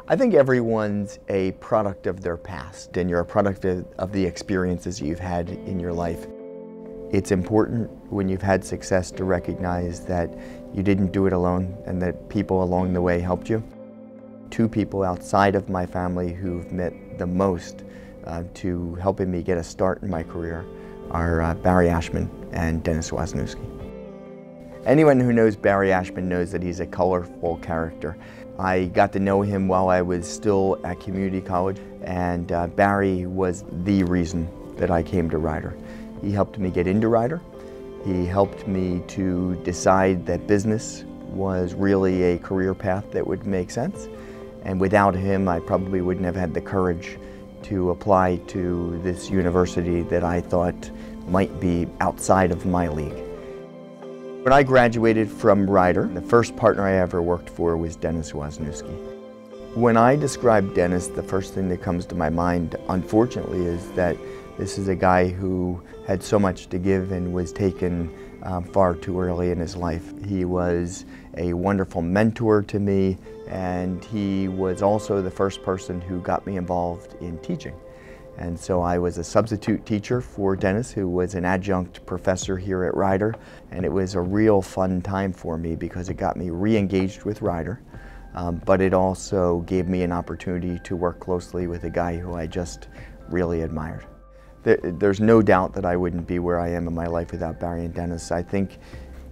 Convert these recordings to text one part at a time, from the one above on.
I think everyone's a product of their past, and you're a product of the experiences you've had in your life. It's important when you've had success to recognize that you didn't do it alone and that people along the way helped you. Two people outside of my family who've meant the most to helping me get a start in my career are Barry Ashman and Dennis Wisniewski. Anyone who knows Barry Ashman knows that he's a colorful character. I got to know him while I was still at community college, and Barry was the reason that I came to Rider. He helped me get into Rider. He helped me to decide that business was really a career path that would make sense. And without him, I probably wouldn't have had the courage to apply to this university that I thought might be outside of my league. When I graduated from Rider, the first partner I ever worked for was Dennis Wisniewski. When I describe Dennis, the first thing that comes to my mind, unfortunately, is that this is a guy who had so much to give and was taken far too early in his life. He was a wonderful mentor to me, and he was also the first person who got me involved in teaching. And so I was a substitute teacher for Dennis, who was an adjunct professor here at Rider, and it was a real fun time for me because it got me re-engaged with Rider, but it also gave me an opportunity to work closely with a guy who I just really admired. There's no doubt that I wouldn't be where I am in my life without Barry and Dennis. I think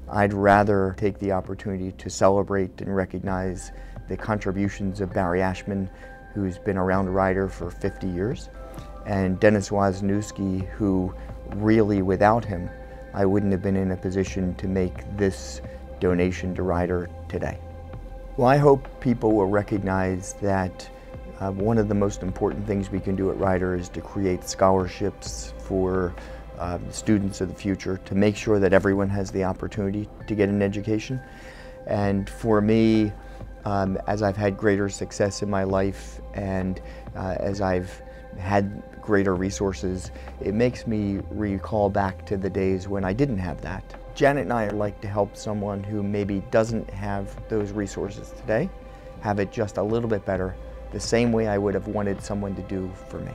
I'd rather take the opportunity to celebrate and recognize the contributions of Barry Ashman, who's been around Rider for 50 years, and Dennis Wisniewski, who really, without him, I wouldn't have been in a position to make this donation to Rider today. Well, I hope people will recognize that one of the most important things we can do at Rider is to create scholarships for students of the future, to make sure that everyone has the opportunity to get an education. And for me, as I've had greater success in my life and as I've had greater resources, it makes me recall back to the days when I didn't have that. Janet and I like to help someone who maybe doesn't have those resources today have it just a little bit better, the same way I would have wanted someone to do for me.